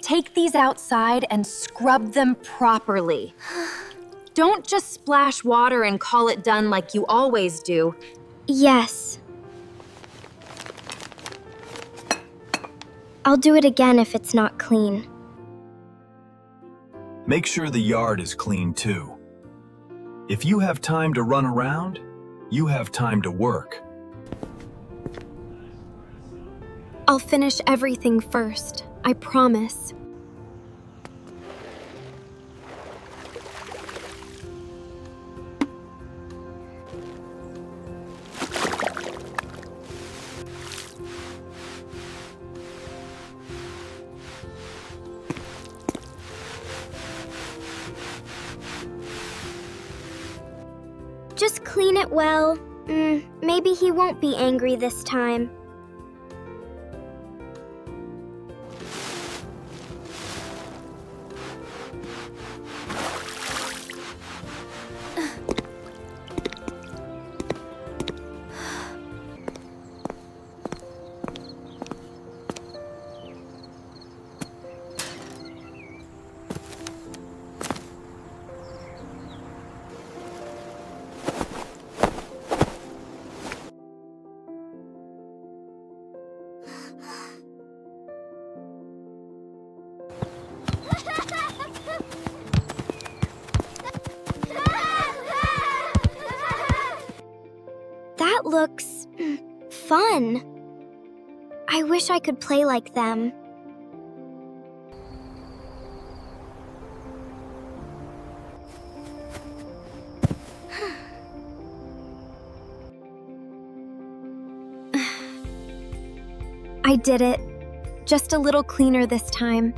Take these outside and scrub them properly. Don't just splash water and call it done like you always do. Yes. I'll do it again if it's not clean. Make sure the yard is clean too. If you have time to run around, you have time to work. I'll finish everything first, I promise. Just clean it well. Maybe he won't be angry this time. That looks fun. I wish I could play like them. I did it. Just a little cleaner this time.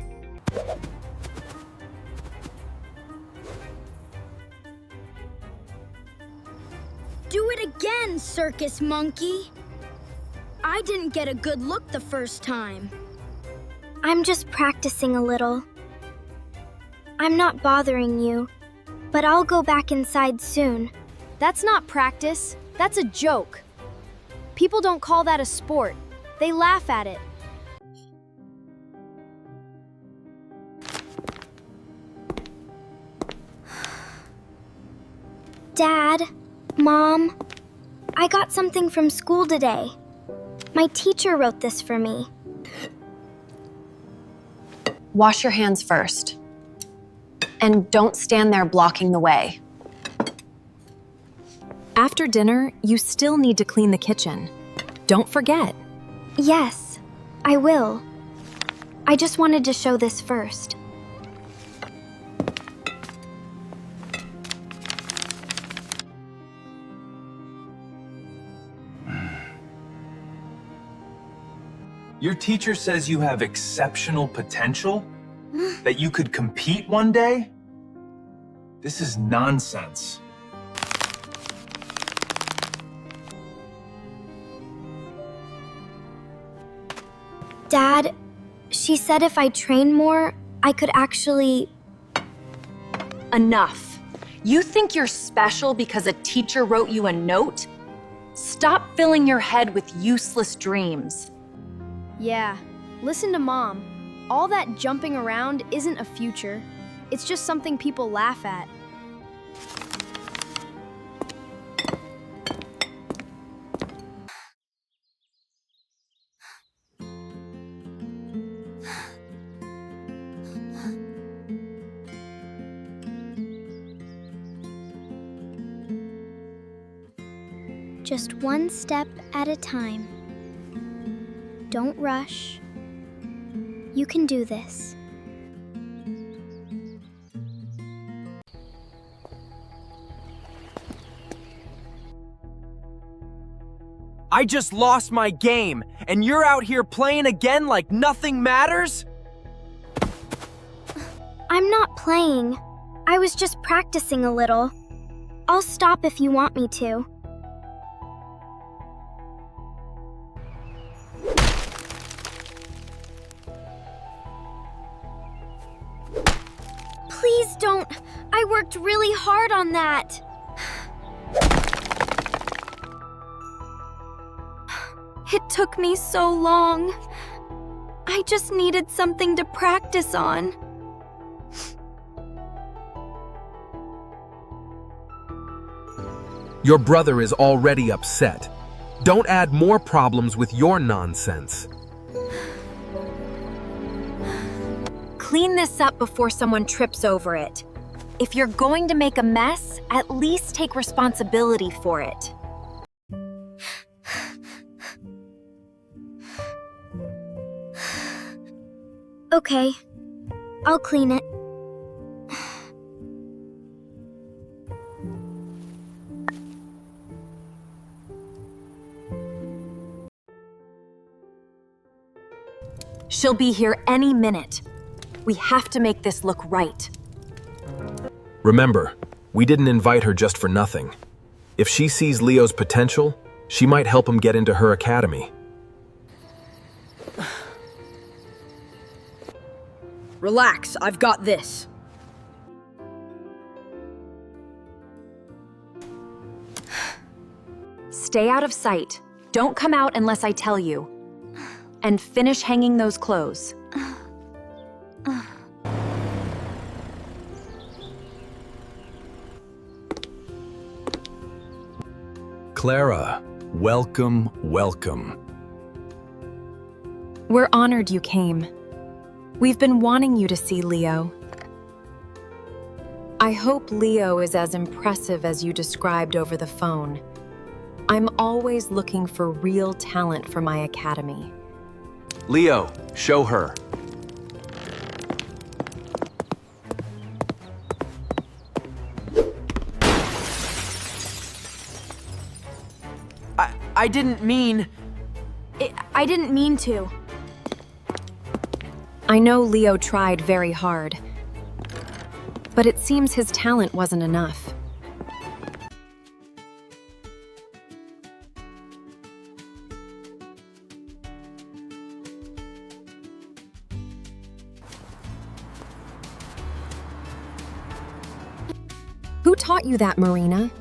Do it again, circus monkey. I didn't get a good look the first time. I'm just practicing a little. I'm not bothering you, but I'll go back inside soon. That's not practice. That's a joke. People don't call that a sport. They laugh at it. Dad, Mom, I got something from school today. My teacher wrote this for me. Wash your hands first. And don't stand there blocking the way. After dinner, you still need to clean the kitchen. Don't forget. Yes, I will. I just wanted to show this first. Your teacher says you have exceptional potential? That you could compete one day? This is nonsense. Dad, she said if I train more, I could actually... Enough. You think you're special because a teacher wrote you a note? Stop filling your head with useless dreams. Yeah, listen to Mom. All that jumping around isn't a future. It's just something people laugh at. Just one step at a time. Don't rush. You can do this. I just lost my game, and you're out here playing again like nothing matters? I'm not playing. I was just practicing a little. I'll stop if you want me to. Please don't. I worked really hard on that. It took me so long. I just needed something to practice on. Your brother is already upset. Don't add more problems with your nonsense. Clean this up before someone trips over it. If you're going to make a mess, at least take responsibility for it. Okay, I'll clean it. She'll be here any minute. We have to make this look right. Remember, we didn't invite her just for nothing. If she sees Leo's potential, she might help him get into her academy. Relax, I've got this. Stay out of sight. Don't come out unless I tell you. And finish hanging those clothes. Clara, welcome, welcome. We're honored you came. We've been wanting you to see Leo. I hope Leo is as impressive as you described over the phone. I'm always looking for real talent for my academy. Leo, show her. I didn't mean... I didn't mean to. I know Leo tried very hard, but it seems his talent wasn't enough. Who taught you that, Marina?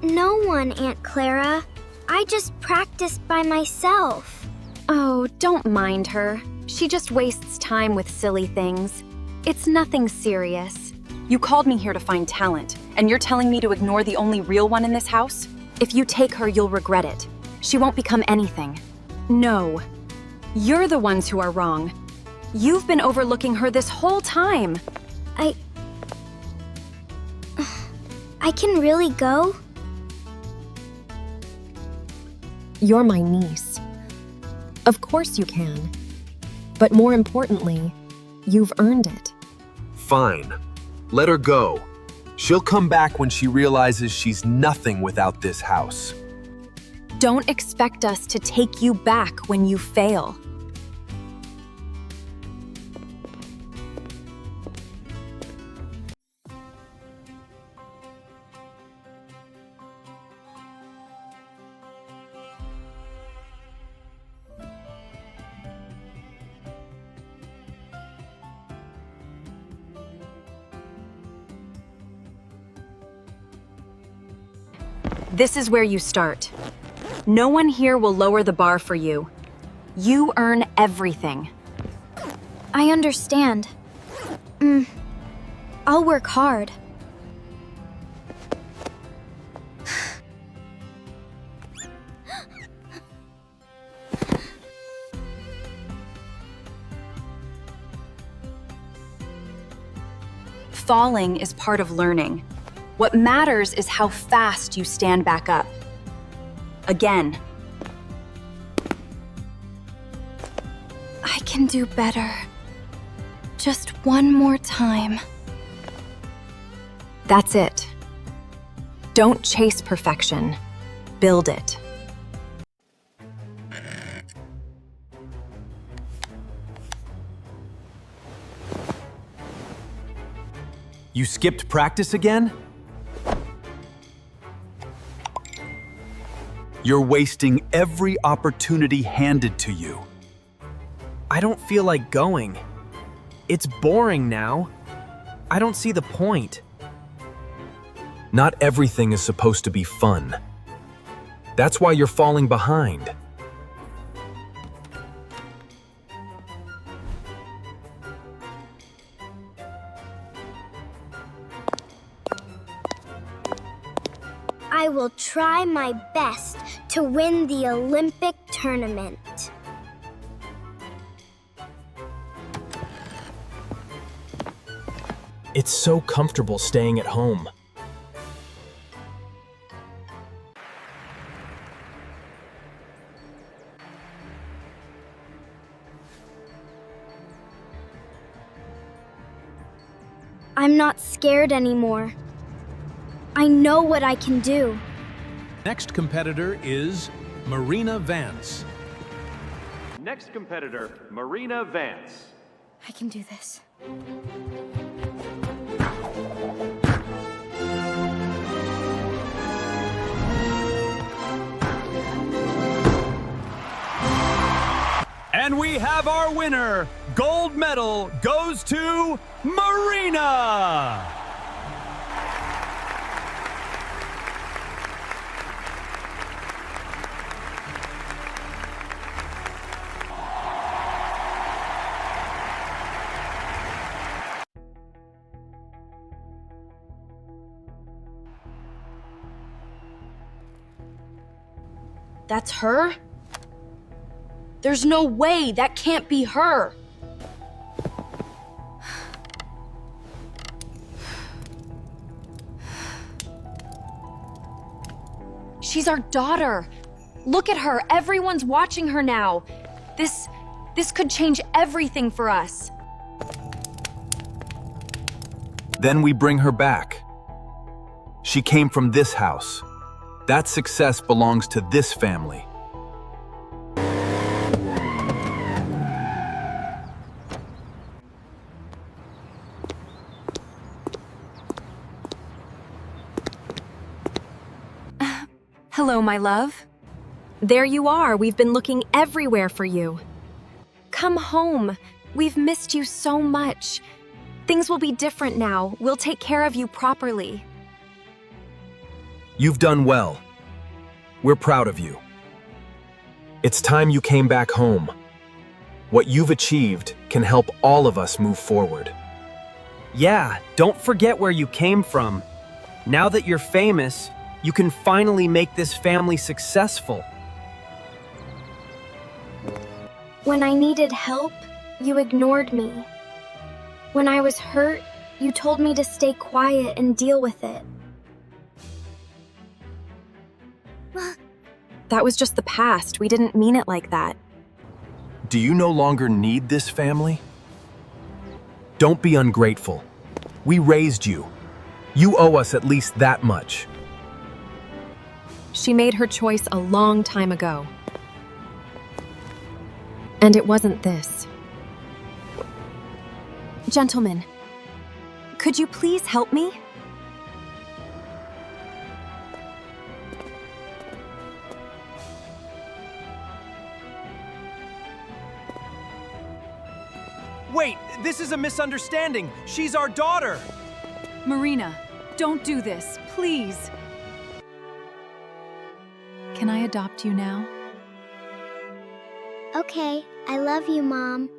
No one, Aunt Clara. I just practiced by myself. Oh, don't mind her. She just wastes time with silly things. It's nothing serious. You called me here to find talent, and you're telling me to ignore the only real one in this house? If you take her, you'll regret it. She won't become anything. No. You're the ones who are wrong. You've been overlooking her this whole time. I can really go? You're my niece. Of course you can. But more importantly, you've earned it. Fine. Let her go. She'll come back when she realizes she's nothing without this house. Don't expect us to take you back when you fail. This is where you start. No one here will lower the bar for you. You earn everything. I understand. I'll work hard. Falling is part of learning. What matters is how fast you stand back up. Again. I can do better. Just one more time. That's it. Don't chase perfection. Build it. You skipped practice again? You're wasting every opportunity handed to you. I don't feel like going. It's boring now. I don't see the point. Not everything is supposed to be fun. That's why you're falling behind. I will try my best to win the Olympic tournament. It's so comfortable staying at home. I'm not scared anymore. I know what I can do. Next competitor is Marina Vance. Next competitor, Marina Vance. I can do this. And we have our winner. Gold medal goes to Marina. That's her? There's no way, that can't be her. She's our daughter. Look at her, everyone's watching her now. This could change everything for us. Then we bring her back. She came from this house. That success belongs to this family. Hello, my love. There you are. We've been looking everywhere for you. Come home. We've missed you so much. Things will be different now. We'll take care of you properly. You've done well. We're proud of you. It's time you came back home. What you've achieved can help all of us move forward. Yeah, don't forget where you came from. Now that you're famous, you can finally make this family successful. When I needed help, you ignored me. When I was hurt, you told me to stay quiet and deal with it. That was just the past. We didn't mean it like that. Do you no longer need this family? Don't be ungrateful. We raised you. You owe us at least that much. She made her choice a long time ago. And it wasn't this. Gentlemen, could you please help me? Wait, this is a misunderstanding. She's our daughter. Marina, don't do this, please. Can I adopt you now? Okay, I love you, Mom.